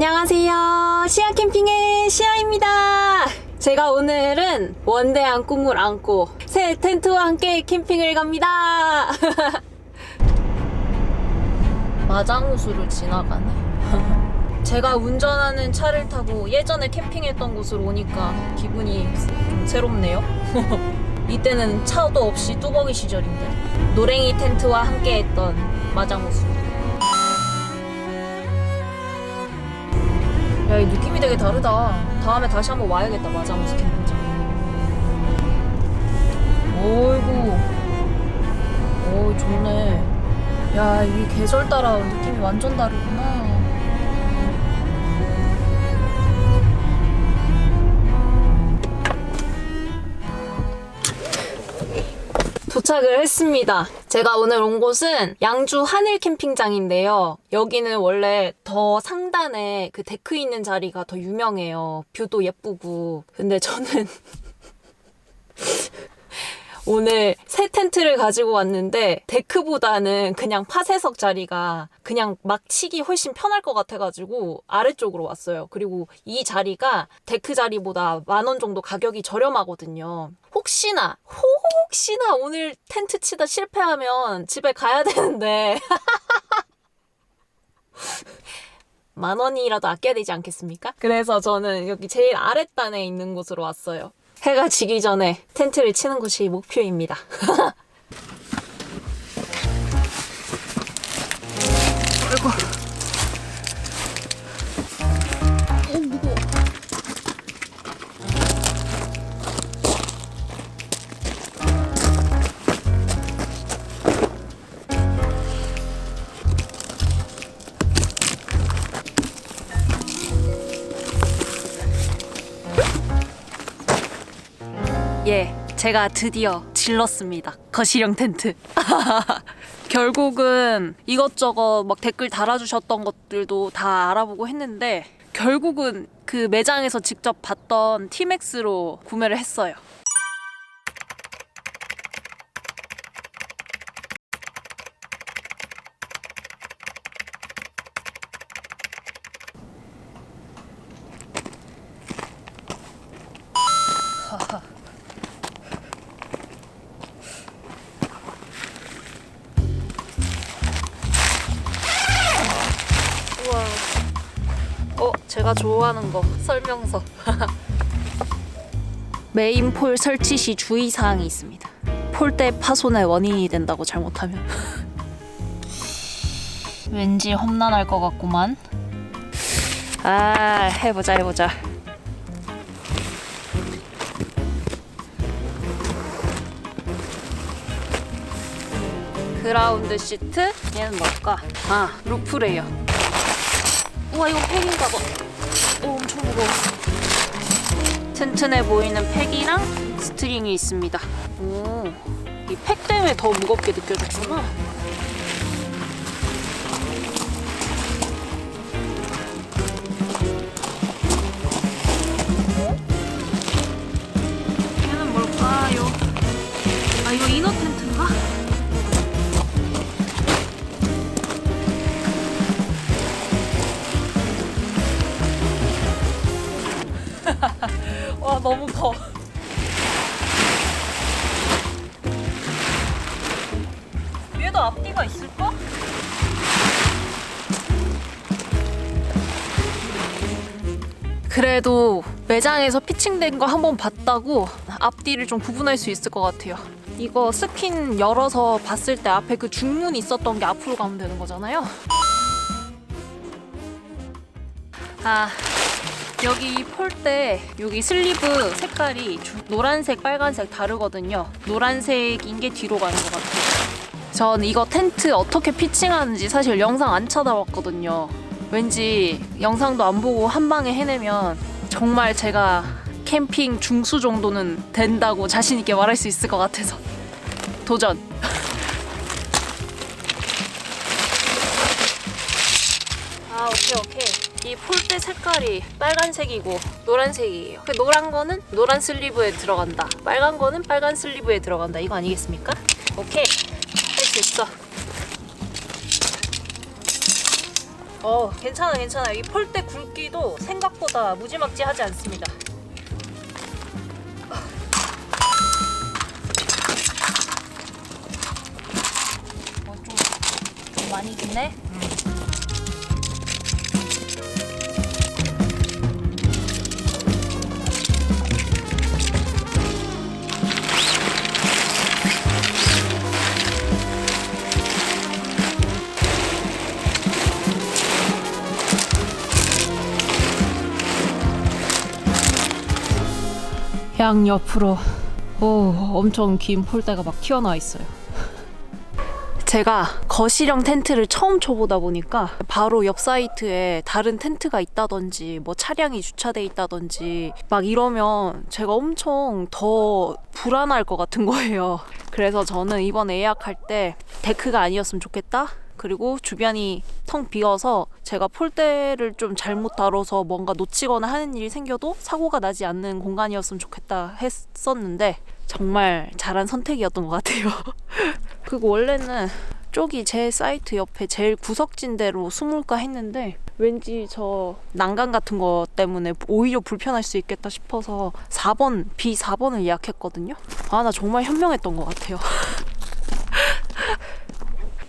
안녕하세요. 시아 캠핑의 시아입니다. 제가 오늘은 원대한 꿈을 안고 새 텐트와 함께 캠핑을 갑니다. 마장호수를 지나가네. 제가 운전하는 차를 타고 예전에 캠핑했던 곳으로 오니까 기분이 좀 새롭네요. 이때는 차도 없이 뚜벅이 시절인데 노랭이 텐트와 함께 했던 마장호수. 야, 이 느낌이 되게 다르다. 다음에 다시 한번 와야겠다, 마장호수 캠핑장. 어이구. 오, 좋네. 야, 이 계절 따라 느낌이 완전 다르구나. 도착을 했습니다. 제가 오늘 온 곳은 양주 하늘 캠핑장인데요. 여기는 원래 더 상단에 그 데크 있는 자리가 더 유명해요. 뷰도 예쁘고. 근데 저는 오늘 새 텐트를 가지고 왔는데 데크보다는 그냥 파쇄석 자리가 그냥 막 치기 훨씬 편할 것 같아가지고 아래쪽으로 왔어요. 그리고 이 자리가 데크 자리보다 10,000원 정도 가격이 저렴하거든요. 혹시나 오늘 텐트 치다 실패하면 집에 가야 되는데 10,000원이라도 아껴야 되지 않겠습니까? 그래서 저는 여기 제일 아랫단에 있는 곳으로 왔어요. 해가 지기 전에 텐트를 치는 것이 목표입니다. 아이고. 무거워. 예, 제가 드디어 질렀습니다. 거실형 텐트. 결국은 이것저것 막 댓글 달아주셨던 것들도 다 알아보고 했는데 결국은 그 매장에서 직접 봤던 티맥스로 구매를 했어요. 제가 좋아하는 거 설명서. 메인 폴 설치 시 주의사항이 있습니다. 폴대 파손의 원인이 된다고 잘못하면. 왠지 험난할 것 같구만. 아, 해보자. 그라운드 시트? 얘는 뭘까? 아, 루프레이어. 우와, 이거 팩인가 봐. 오, 엄청 무거워. 튼튼해 보이는 팩이랑 스트링이 있습니다. 오, 이 팩 때문에 더 무겁게 느껴졌구나. 얘는 뭘까요? 아, 이거 이너 텐트인가? 와, 너무 커. 위에도 앞뒤가 있을까? 그래도 매장에서 피칭된 거 한번 봤다고 앞뒤를 좀 구분할 수 있을 것 같아요. 이거 스킨 열어서 봤을 때 앞에 그 중문 있었던 게 앞으로 가면 되는 거잖아요. 아, 여기 이 폴대 여기 슬리브 색깔이 노란색, 빨간색 다르거든요. 노란색인 게 뒤로 가는 것 같아요. 전 이거 텐트 어떻게 피칭하는지 사실 영상 안 찾아봤거든요. 왠지 영상도 안 보고 한 방에 해내면 정말 제가 캠핑 중수 정도는 된다고 자신 있게 말할 수 있을 것 같아서 도전! 아, 오케이. 이 폴대 색깔이 빨간색이고 노란색이에요. 그 노란 거는 노란 슬리브에 들어간다. 빨간 거는 빨간 슬리브에 들어간다. 이거 아니겠습니까? 오케이. 할 수 있어. 괜찮아. 이 폴대 굵기도 생각보다 무지막지하지 않습니다. 좀 많이 주네? 양 옆으로 엄청 긴 폴대가 막 튀어나와 있어요. 제가 거실형 텐트를 처음 쳐보다 보니까 바로 옆 사이트에 다른 텐트가 있다든지 뭐 차량이 주차돼 있다든지 막 이러면 제가 엄청 더 불안할 것 같은 거예요. 그래서 저는 이번에 예약할 때 데크가 아니었으면 좋겠다. 그리고 주변이 텅 비어서 제가 폴대를 좀 잘못 다뤄서 뭔가 놓치거나 하는 일이 생겨도 사고가 나지 않는 공간이었으면 좋겠다 했었는데 정말 잘한 선택이었던 것 같아요. 그리고 원래는 쪽이 제 사이트 옆에 제일 구석진 데로 숨을까 했는데 왠지 저 난간 같은 거 때문에 오히려 불편할 수 있겠다 싶어서 4번, B4번을 예약했거든요. 나 정말 현명했던 것 같아요.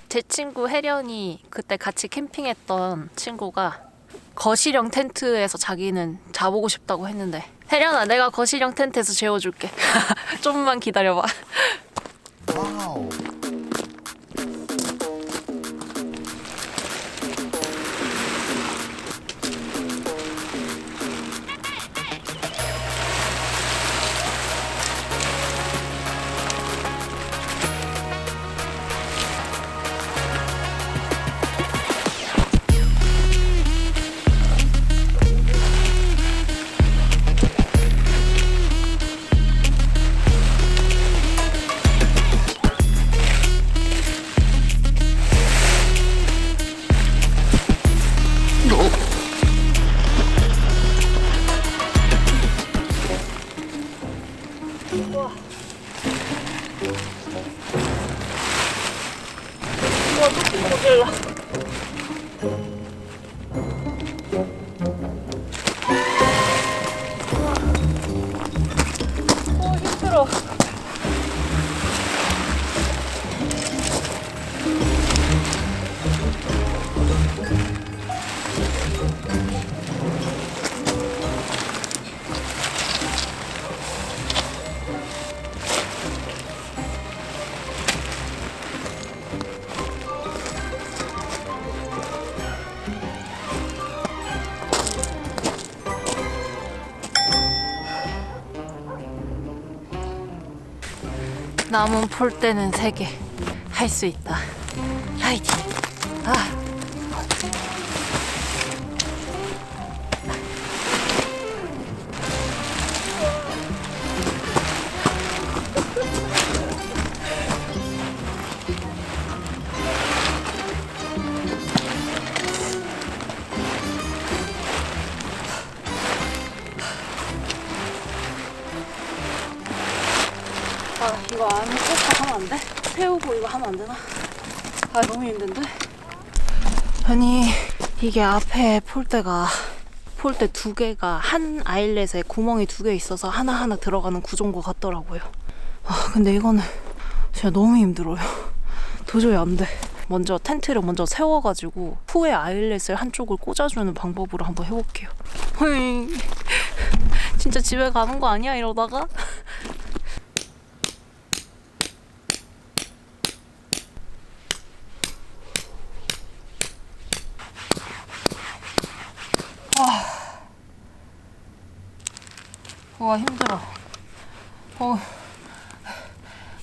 제 친구 혜련이 그때 같이 캠핑했던 친구가 거실형 텐트에서 자기는 자보고 싶다고 했는데 혜련아, 내가 거실형 텐트에서 재워줄게. 좀만 기다려봐. 와우. 힘들어. 남은 폴대는 3개. 할 수 있다. 화이팅! 이거 안 꽂고 하면 안 돼? 세우고 이거 하면 안 되나? 너무 힘든데? 아니, 이게 앞에 폴대 2개가 한 아일렛에 구멍이 2개 있어서 하나하나 들어가는 구조인 것 같더라고요. 근데 이거는 진짜 너무 힘들어요. 도저히 안 돼. 먼저 텐트를 세워가지고 후에 아일렛을 한쪽을 꽂아주는 방법으로 한번 해볼게요. 진짜 집에 가는 거 아니야 이러다가? 와, 힘들어.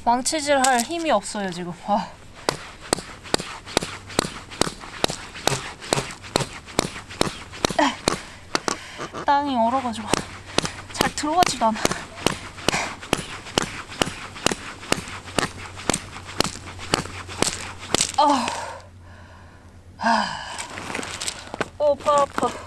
망치질 할 힘이 없어요 지금. 땅이 얼어가지고 잘 들어가지도 않아. 발 아파.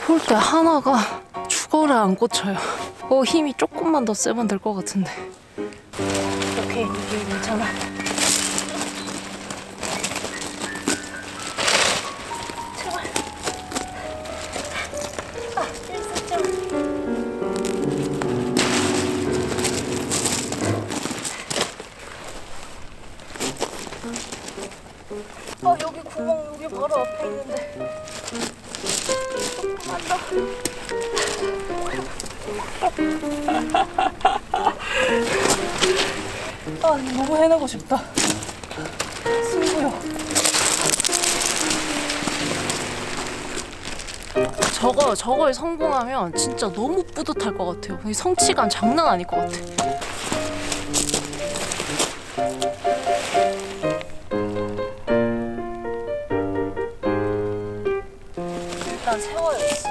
폴대 하나가 죽어라 안 꽂혀요. 힘이 조금만 더 세면 될 것 같은데. 오케이, 이게 괜찮아. 제발. 1cm. 여기 구멍 여기 바로 앞에 있는데. 조금만 더. 너무 해내고 싶다. 승부요. 저걸 성공하면 진짜 너무 뿌듯할 것 같아요. 이 성취감 장난 아닐 것 같아. 일단 세워야겠어.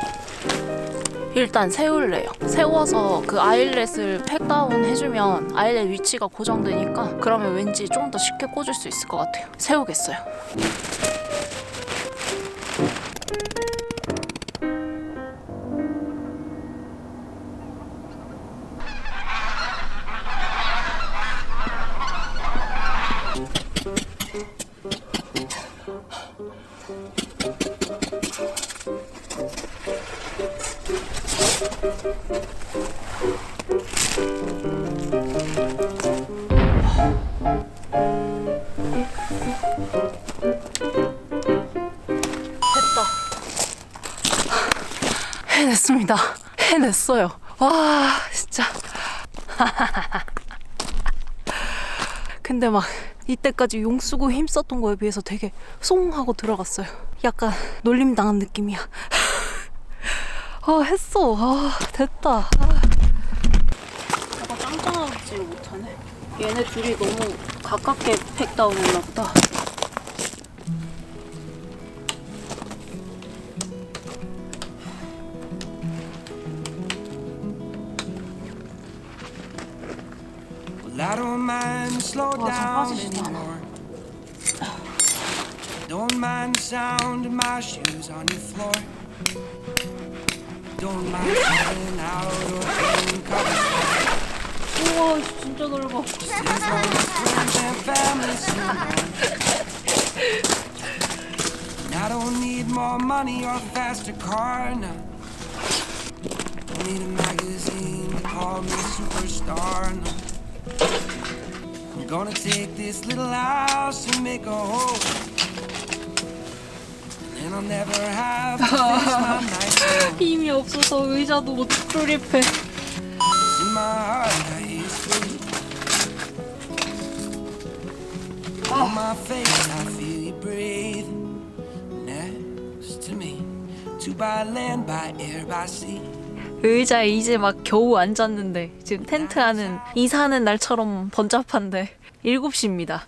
일단 세울래요. 세워서 그 아일렛을 팩다운 해주면 아일렛 위치가 고정되니까 그러면 왠지 좀 더 쉽게 꽂을 수 있을 것 같아요. 세우겠어요. 해냈습니다. 해냈어요. 와, 진짜. 근데 막 이때까지 용 쓰고 힘썼던 거에 비해서 되게 송 하고 들어갔어요. 약간 놀림당한 느낌이야. 했어. 됐다. 내가 짱짱하지 못하네. 얘네 둘이 너무 가깝게 팩다운 했나 보다. I don't mind slow down anymore. Don't mind the sound of my shoes on your floor. Don't mind stepping out or being covered. 우와, 진짜 넓어. Just as long as friends and family seem gone. And I don't need more money or a faster car now. Don't need a magazine to call me superstar now. I'm gonna take this little house and make a home. And then I'll never have to face my nights alone. 힘이 없어서 의자도 못 조립해. 'Cause in my heart I used to. On my face I feel you breathe next to me. Two by land, by air, by sea. 의자에 이제 막 겨우 앉았는데 지금 텐트 안은 이사하는 날처럼 번잡한데 7시입니다.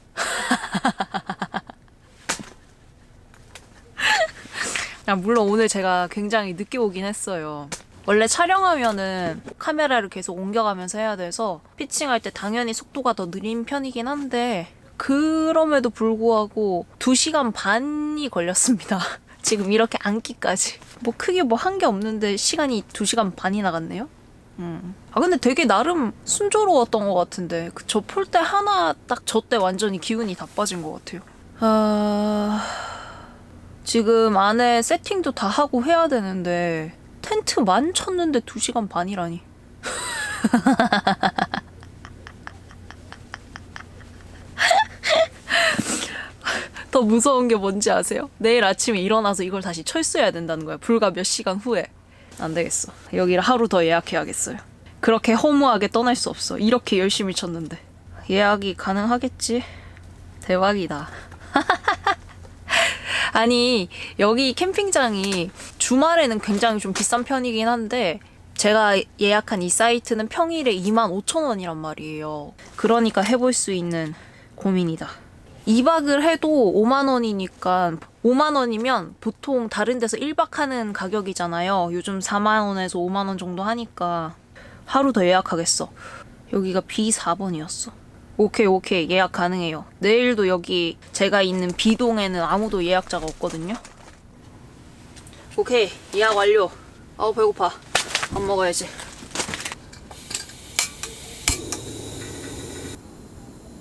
물론 오늘 제가 굉장히 늦게 오긴 했어요. 원래 촬영하면은 카메라를 계속 옮겨가면서 해야 돼서 피칭할 때 당연히 속도가 더 느린 편이긴 한데 그럼에도 불구하고 2시간 반이 걸렸습니다. 지금 이렇게 앉기까지. 뭐 크게 뭐 한 게 없는데 시간이 2시간 반이 나갔네요. 근데 되게 나름 순조로웠던 것 같은데 저 폴대 하나 딱 저 때 완전히 기운이 다 빠진 것 같아요. 지금 안에 세팅도 다 하고 해야 되는데 텐트만 쳤는데 2시간 반이라니. 더 무서운 게 뭔지 아세요? 내일 아침에 일어나서 이걸 다시 철수해야 된다는 거야. 불과 몇 시간 후에. 안 되겠어. 여기를 하루 더 예약해야겠어요. 그렇게 허무하게 떠날 수 없어. 이렇게 열심히 쳤는데. 예약이 가능하겠지? 대박이다. 아니, 여기 캠핑장이 주말에는 굉장히 좀 비싼 편이긴 한데 제가 예약한 이 사이트는 평일에 25,000원이란 말이에요. 그러니까 해볼 수 있는 고민이다. 2박을 해도 5만 원이니까 5만 원이면 보통 다른 데서 1박 하는 가격이잖아요. 요즘 4만 원에서 5만 원 정도 하니까 하루 더 예약하겠어. 여기가 B4번이었어. 오케이 예약 가능해요. 내일도 여기 제가 있는 B동에는 아무도 예약자가 없거든요. 오케이, 예약 완료. 아우 배고파. 밥 먹어야지.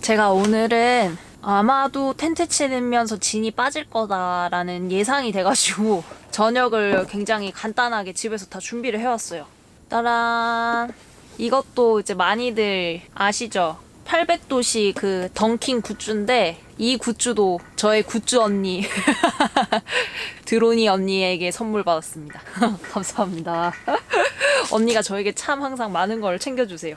제가 오늘은 아마도 텐트 치면서 진이 빠질 거다라는 예상이 돼가지고 저녁을 굉장히 간단하게 집에서 다 준비를 해왔어요. 따란! 이것도 이제 많이들 아시죠? 800도씨 그 던킹 굿즈인데 이 굿즈도 저의 굿즈 언니 드로니 언니에게 선물 받았습니다. 감사합니다. 언니가 저에게 참 항상 많은 걸 챙겨주세요.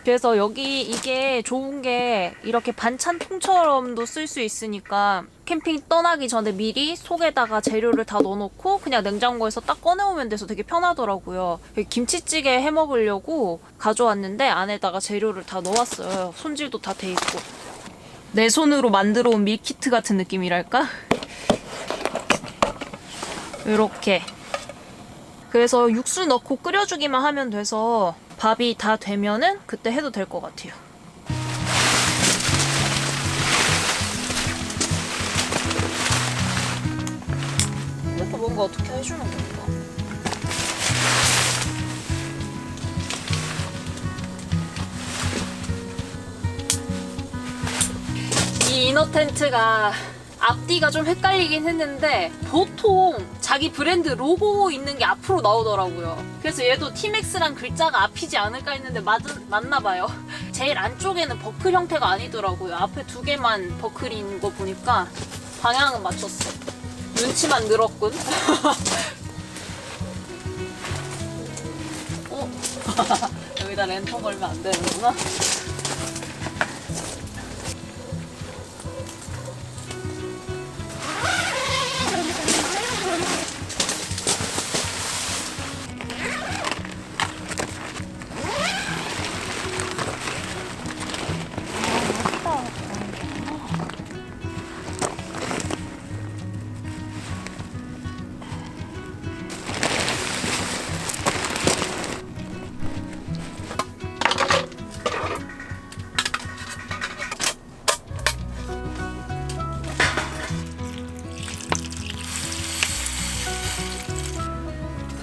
그래서 여기 이게 좋은 게 이렇게 반찬통처럼도 쓸 수 있으니까 캠핑 떠나기 전에 미리 속에다가 재료를 다 넣어놓고 그냥 냉장고에서 딱 꺼내오면 돼서 되게 편하더라고요. 김치찌개 해 먹으려고 가져왔는데 안에다가 재료를 다 넣었어요. 손질도 다 돼 있고. 내 손으로 만들어 온 밀키트 같은 느낌이랄까? 이렇게. 그래서 육수 넣고 끓여주기만 하면 돼서 밥이 다 되면은 그때 해도 될 것 같아요. 이것도 뭔가 어떻게 해주는 건가? 이 이너 텐트가 앞뒤가 좀 헷갈리긴 했는데 보통 자기 브랜드 로고 있는 게 앞으로 나오더라고요. 그래서 얘도 티맥스란 글자가 앞이지 않을까 했는데 맞나봐요. 제일 안쪽에는 버클 형태가 아니더라고요. 앞에 두 개만 버클인 거 보니까 방향은 맞췄어. 눈치만 늘었군. 어? 여기다 랜턴 걸면 안 되는구나.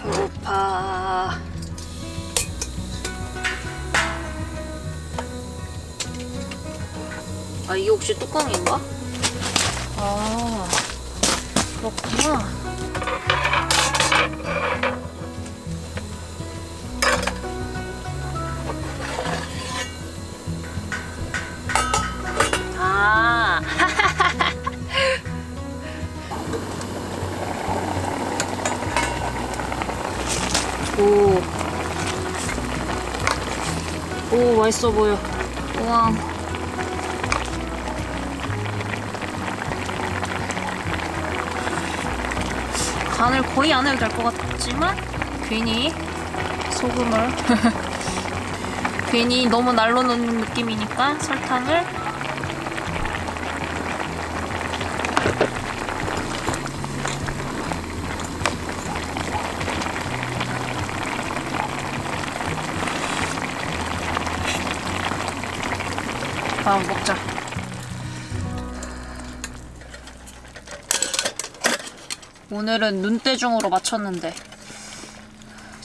배고파. 아, 이게 혹시 뚜껑인가? 아, 그렇구나. 아. 오. 오, 맛있어 보여. 우와. 간을 거의 안 해도 될 것 같지만 괜히 소금을 괜히 너무 날로 넣는 느낌이니까 설탕을 다음 먹자. 오늘은 눈대중으로 맞췄는데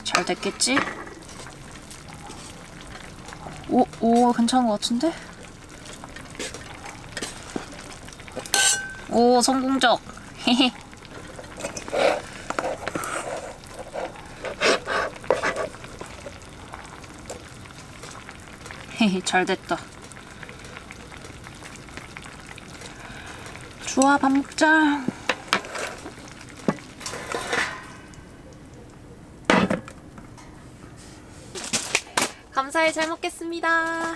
잘 됐겠지? 오, 괜찮은 것 같은데? 오, 성공적. 헤헤. 헤헤, 잘 됐다. 좋아, 밥 먹자. 감사히 잘 먹겠습니다.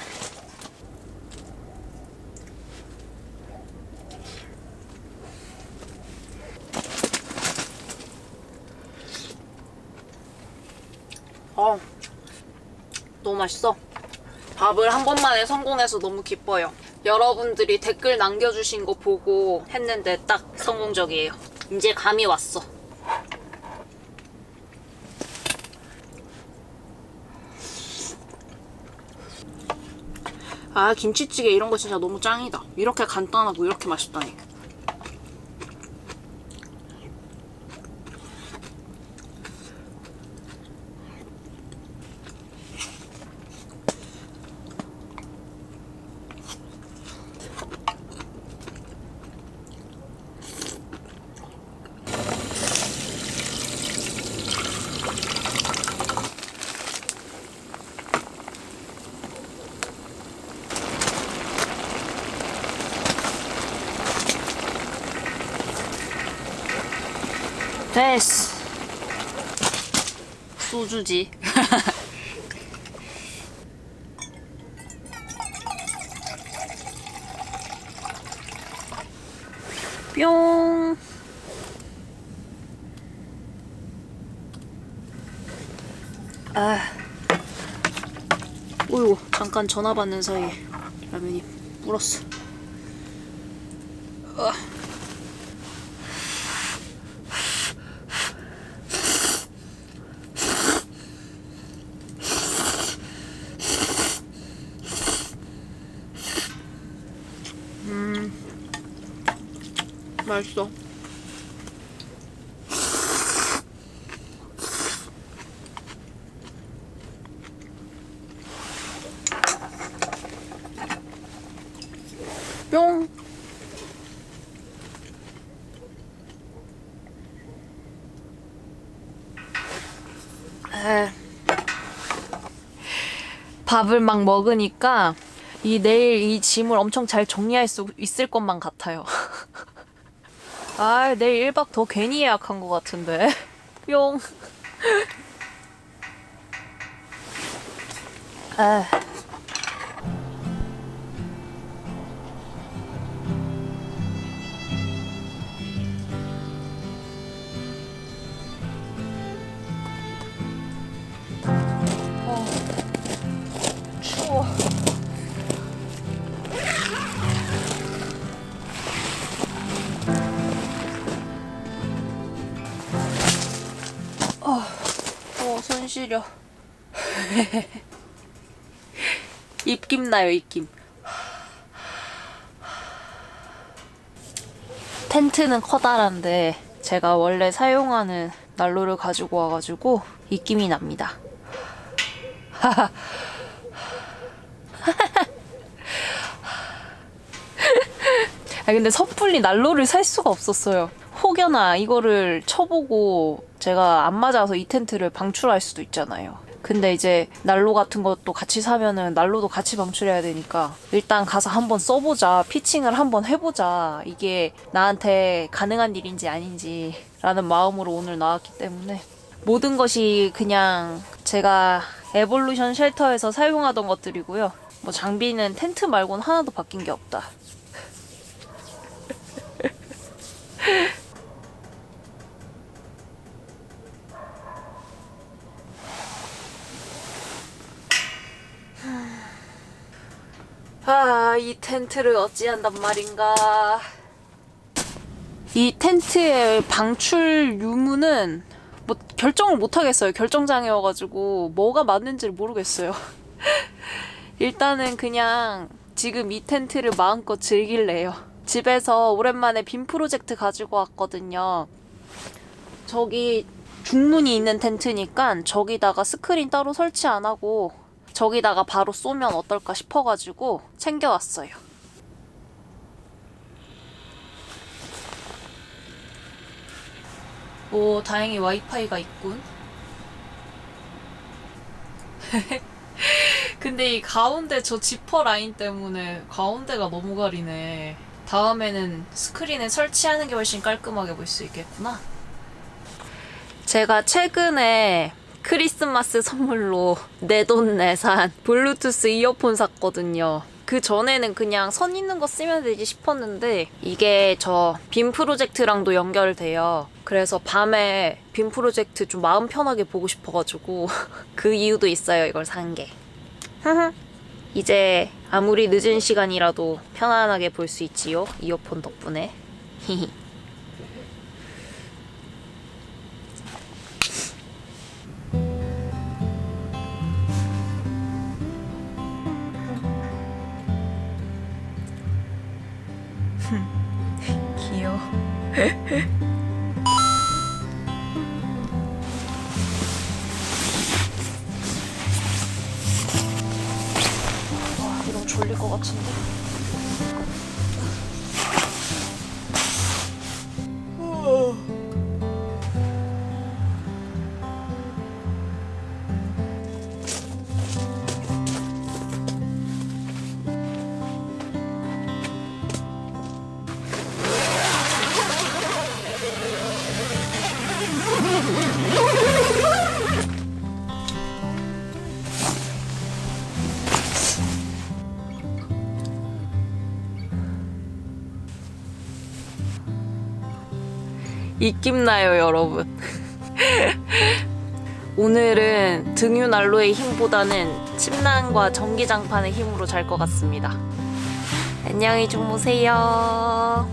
너무 맛있어. 밥을 한 번만에 성공해서 너무 기뻐요. 여러분들이 댓글 남겨주신 거 보고 했는데 딱 성공적이에요. 이제 감이 왔어. 아, 김치찌개 이런 거 진짜 너무 짱이다. 이렇게 간단하고 이렇게 맛있다니. 됐어. 소주지. 뿅. 아. 어이구, 잠깐 전화 받는 사이에 라면이 불었어. 맛있어. 뿅. 밥을 막 먹으니까 내일 이 짐을 엄청 잘 정리할 수 있을 것만 같아요. 아, 내일 1박 더 괜히 예약한 것 같은데. 뿅. 아. 추워. 손 시려. 입김 나요, 입김. 텐트는 커다란데 제가 원래 사용하는 난로를 가지고 와가지고 입김이 납니다. 근데 섣불리 난로를 살 수가 없었어요. 혹여나 이거를 쳐보고 제가 안 맞아서 이 텐트를 방출할 수도 있잖아요. 근데 이제 난로 같은 것도 같이 사면은 난로도 같이 방출해야 되니까 일단 가서 한번 써보자, 피칭을 한번 해보자, 이게 나한테 가능한 일인지 아닌지 라는 마음으로 오늘 나왔기 때문에 모든 것이 그냥 제가 에볼루션 쉘터에서 사용하던 것들이고요. 뭐 장비는 텐트 말고는 하나도 바뀐 게 없다. 아, 이 텐트를 어찌한단 말인가. 이 텐트의 방출 유무는 뭐 결정을 못 하겠어요. 결정장애여가지고 뭐가 맞는지를 모르겠어요. 일단은 그냥 지금 이 텐트를 마음껏 즐길래요. 집에서 오랜만에 빔 프로젝트 가지고 왔거든요. 저기 중문이 있는 텐트니까 저기다가 스크린 따로 설치 안 하고 저기다가 바로 쏘면 어떨까 싶어가지고 챙겨왔어요. 오, 다행히 와이파이가 있군. 근데 이 가운데 저 지퍼 라인 때문에 가운데가 너무 가리네. 다음에는 스크린을 설치하는 게 훨씬 깔끔하게 볼 수 있겠구나. 제가 최근에 크리스마스 선물로 내돈내산 블루투스 이어폰 샀거든요. 그 전에는 그냥 선 있는 거 쓰면 되지 싶었는데 이게 저 빔 프로젝트랑도 연결돼요. 그래서 밤에 빔 프로젝트 좀 마음 편하게 보고 싶어가지고 그 이유도 있어요, 이걸 산 게. 이제 아무리 늦은 시간이라도 편안하게 볼 수 있지요, 이어폰 덕분에. 귀여워. 와, 이러면 졸릴 것 같은데. 입김나요, 여러분. 오늘은 등유난로의 힘보다는 침낭과 전기장판의 힘으로 잘 것 같습니다. 안녕히 주무세요.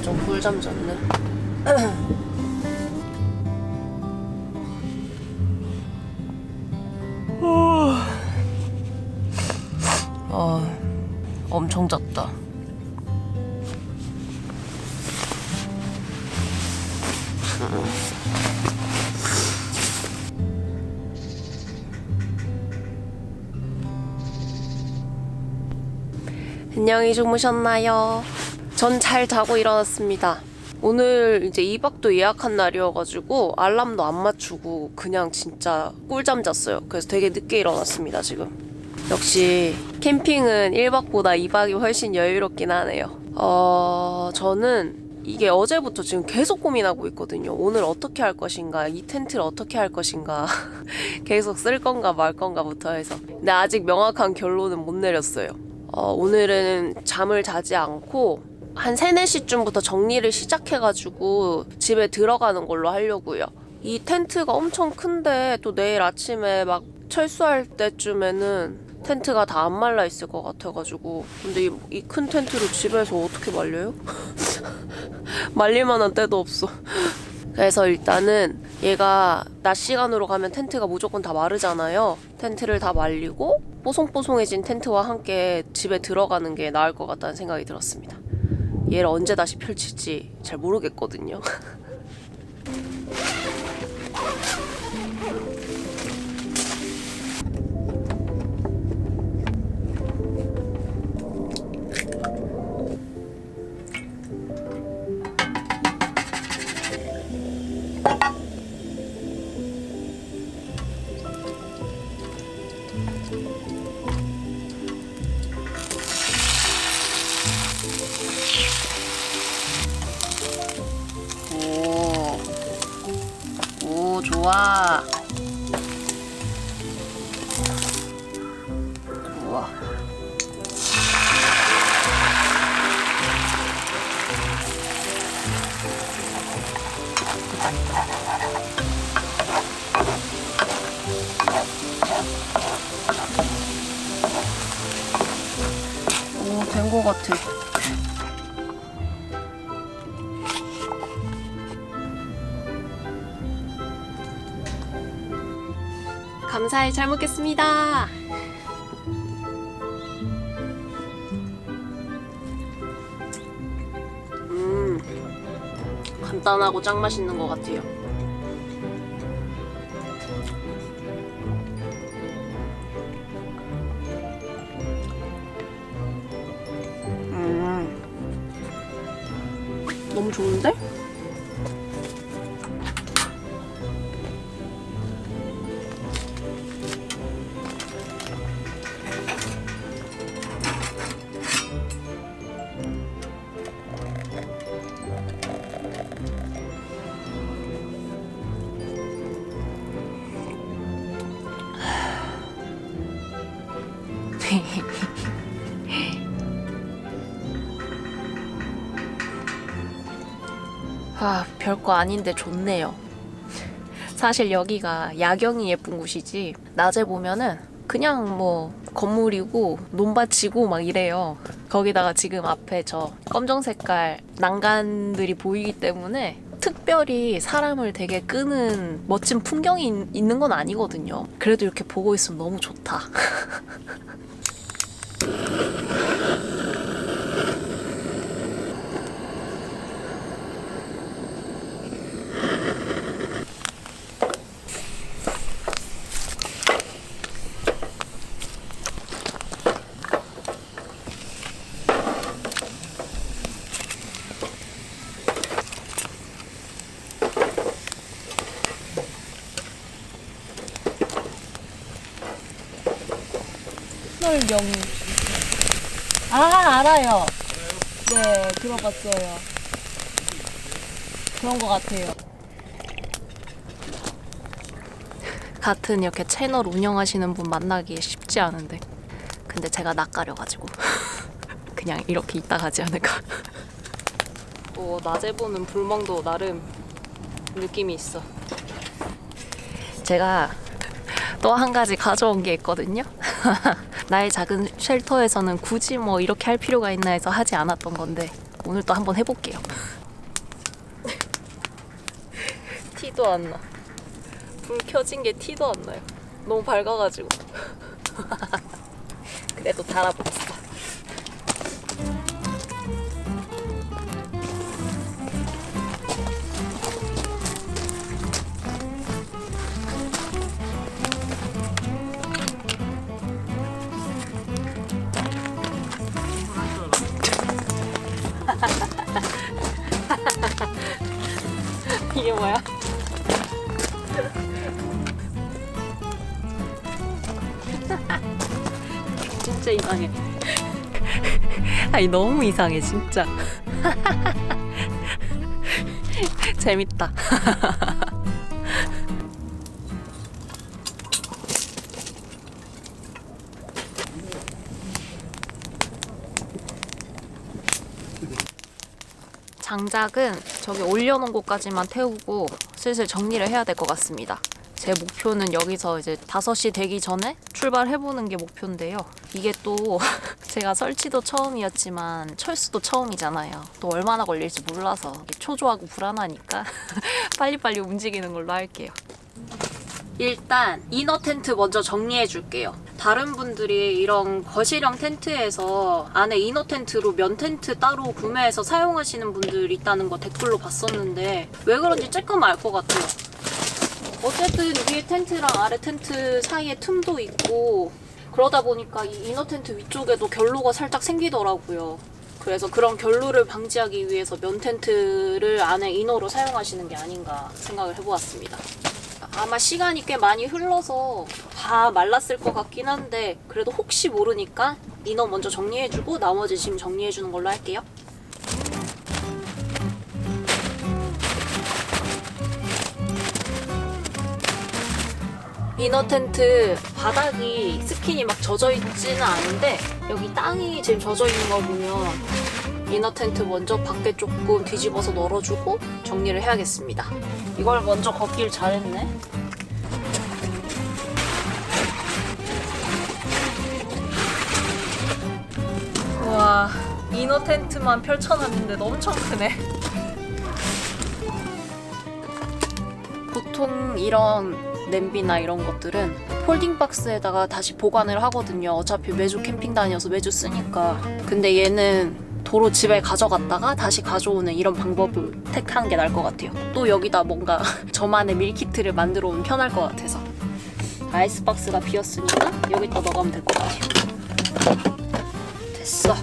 좀 꿀잠 잤네. 엄청 잤다. 안녕히 주무셨나요? 전 잘 자고 일어났습니다. 오늘 이제 2박도 예약한 날이어가지고 알람도 안 맞추고 그냥 진짜 꿀잠 잤어요. 그래서 되게 늦게 일어났습니다, 지금. 역시 캠핑은 1박보다 2박이 훨씬 여유롭긴 하네요. 저는 이게 어제부터 지금 계속 고민하고 있거든요. 오늘 어떻게 할 것인가, 이 텐트를 어떻게 할 것인가, 계속 쓸 건가 말 건가부터 해서. 근데 아직 명확한 결론은 못 내렸어요. 오늘은 잠을 자지 않고 한 3, 4시쯤부터 정리를 시작해가지고 집에 들어가는 걸로 하려고요. 이 텐트가 엄청 큰데 또 내일 아침에 막 철수할 때쯤에는 텐트가 다 안 말라 있을 것 같아가지고. 근데 이 큰 텐트를 집에서 어떻게 말려요? 말릴 만한 때도 없어. 그래서 일단은 얘가 낮 시간으로 가면 텐트가 무조건 다 마르잖아요. 텐트를 다 말리고 뽀송뽀송해진 텐트와 함께 집에 들어가는 게 나을 것 같다는 생각이 들었습니다. 얘를 언제 다시 펼칠지 잘 모르겠거든요. 오, 좋아. 좋아. 오, 된 거 같아. 감사히 잘 먹겠습니다. 간단하고 짱 맛있는 것 같아요. 너무 좋은데? 별거 아닌데 좋네요. 사실 여기가 야경이 예쁜 곳이지 낮에 보면은 그냥 뭐 건물이고 논밭이고 막 이래요. 거기다가 지금 앞에 저 검정 색깔 난간들이 보이기 때문에 특별히 사람을 되게 끄는 멋진 풍경이 있는 건 아니거든요. 그래도 이렇게 보고 있으면 너무 좋다. 명이. 알아요. 네, 들어봤어요. 그런 것 같아요. 같은 이렇게 채널 운영하시는 분 만나기 쉽지 않은데, 근데 제가 낯가려가지고 그냥 이렇게 있다 가지 않을까. 낮에 보는 불멍도 나름 느낌이 있어. 제가 또 한 가지 가져온 게 있거든요. 나의 작은 쉘터에서는 굳이 뭐 이렇게 할 필요가 있나 해서 하지 않았던 건데 오늘 또 한번 해볼게요. 티도 안 나. 불 켜진 게 티도 안 나요. 너무 밝아가지고. 그래도 달아보겠어. 이게 뭐야? 진짜 이상해. 아니 너무 이상해 진짜. 재밌다. 장작은 저기 올려놓은 곳까지만 태우고 슬슬 정리를 해야 될 것 같습니다. 제 목표는 여기서 이제 5시 되기 전에 출발해보는 게 목표인데요. 이게 또 제가 설치도 처음이었지만 철수도 처음이잖아요. 또 얼마나 걸릴지 몰라서 초조하고 불안하니까 빨리빨리 움직이는 걸로 할게요. 일단 이너 텐트 먼저 정리해 줄게요. 다른 분들이 이런 거실형 텐트에서 안에 이너 텐트로 면 텐트 따로 구매해서 사용하시는 분들 있다는 거 댓글로 봤었는데 왜 그런지 쬐끔 알 것 같아요. 어쨌든 위에 텐트랑 아래 텐트 사이에 틈도 있고 그러다 보니까 이 이너 텐트 위쪽에도 결로가 살짝 생기더라고요. 그래서 그런 결로를 방지하기 위해서 면 텐트를 안에 이너로 사용하시는 게 아닌가 생각을 해보았습니다. 아마 시간이 꽤 많이 흘러서 다 말랐을 것 같긴 한데 그래도 혹시 모르니까 이너 먼저 정리해주고 나머지 짐 정리해주는 걸로 할게요. 이너 텐트 바닥이 스킨이 막 젖어 있지는 않은데 여기 땅이 지금 젖어 있는 거 보면 이너 텐트 먼저 밖에 조금 뒤집어서 널어주고 정리를 해야겠습니다. 이걸 먼저 걷길 잘했네. 와, 이너 텐트만 펼쳐놨는데도 엄청 크네. 보통 이런 냄비나 이런 것들은 폴딩 박스에다가 다시 보관을 하거든요. 어차피 매주 캠핑 다녀서 매주 쓰니까. 근데 얘는 도로 집에 가져갔다가 다시 가져오는 이런 방법을 택하는 게 나을 것 같아요. 또 여기다 뭔가 저만의 밀키트를 만들어 오면 편할 것 같아서. 아이스박스가 비었으니까 여기다 넣어가면 될 것 같아요. 됐어.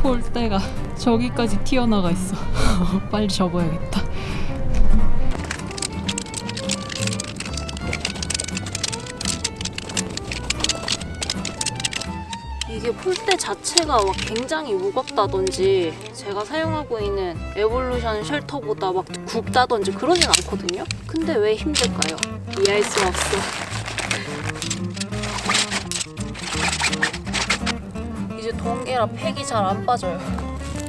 폴대가 저기까지 튀어나가 있어. 빨리 접어야겠다. 이게 폴대 자체가 막 굉장히 무겁다든지 제가 사용하고 있는 에볼루션 쉘터보다 막 굵다든지 그러진 않거든요? 근데 왜 힘들까요? 이해할 수 없어. 이제 동계라 팩이 잘 안 빠져요.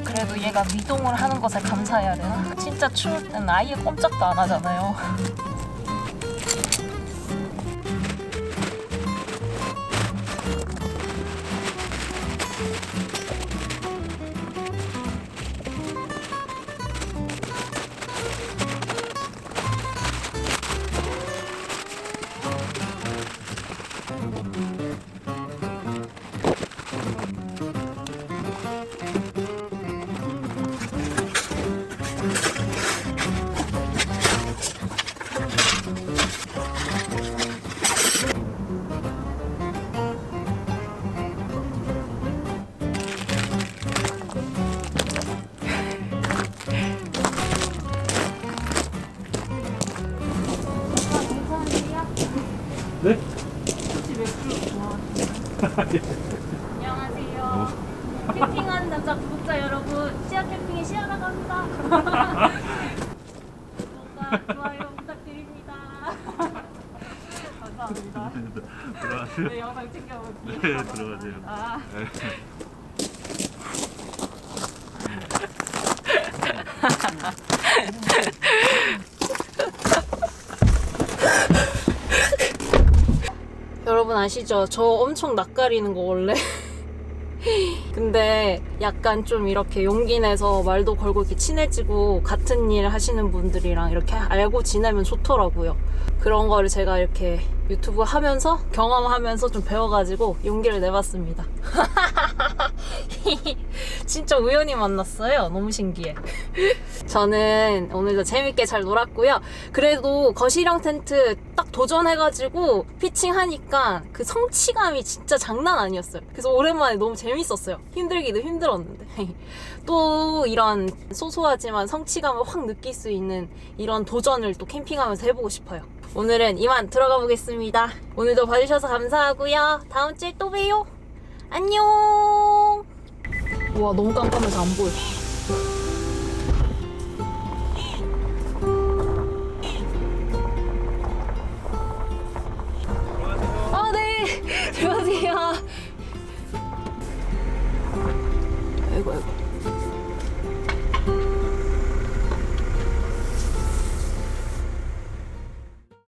그래도 얘가 미동을 하는 것에 감사해야 되나? 진짜 추울 땐 아예 꼼짝도 안 하잖아요. 네? 혹시 맥주 좋아하시나요? 안녕하세요. 캠핑하는 남자 구독자 여러분, 시아 캠핑에 시아라고 합니다. 구독과 좋아요 부탁드립니다. 감사합니다. 들어가세요. 네, 영상 챙겨볼게요. 네, 들어가세요. 아. 네. 여러분 아시죠? 저 엄청 낯가리는 거 원래. 근데 약간 좀 이렇게 용기 내서 말도 걸고 이렇게 친해지고 같은 일 하시는 분들이랑 이렇게 알고 지내면 좋더라고요. 그런 거를 제가 이렇게 유튜브 하면서 경험하면서 좀 배워가지고 용기를 내봤습니다. 진짜 우연히 만났어요. 너무 신기해. 저는 오늘도 재밌게 잘 놀았고요. 그래도 거실형 텐트 딱 도전해가지고 피칭하니까 그 성취감이 진짜 장난 아니었어요. 그래서 오랜만에 너무 재밌었어요. 힘들기도 힘들었는데. 또 이런 소소하지만 성취감을 확 느낄 수 있는 이런 도전을 또 캠핑하면서 해보고 싶어요. 오늘은 이만 들어가 보겠습니다. 오늘도 봐주셔서 감사하고요. 다음 주에 또 봬요. 안녕. 와, 너무 깜깜해서 안 보여.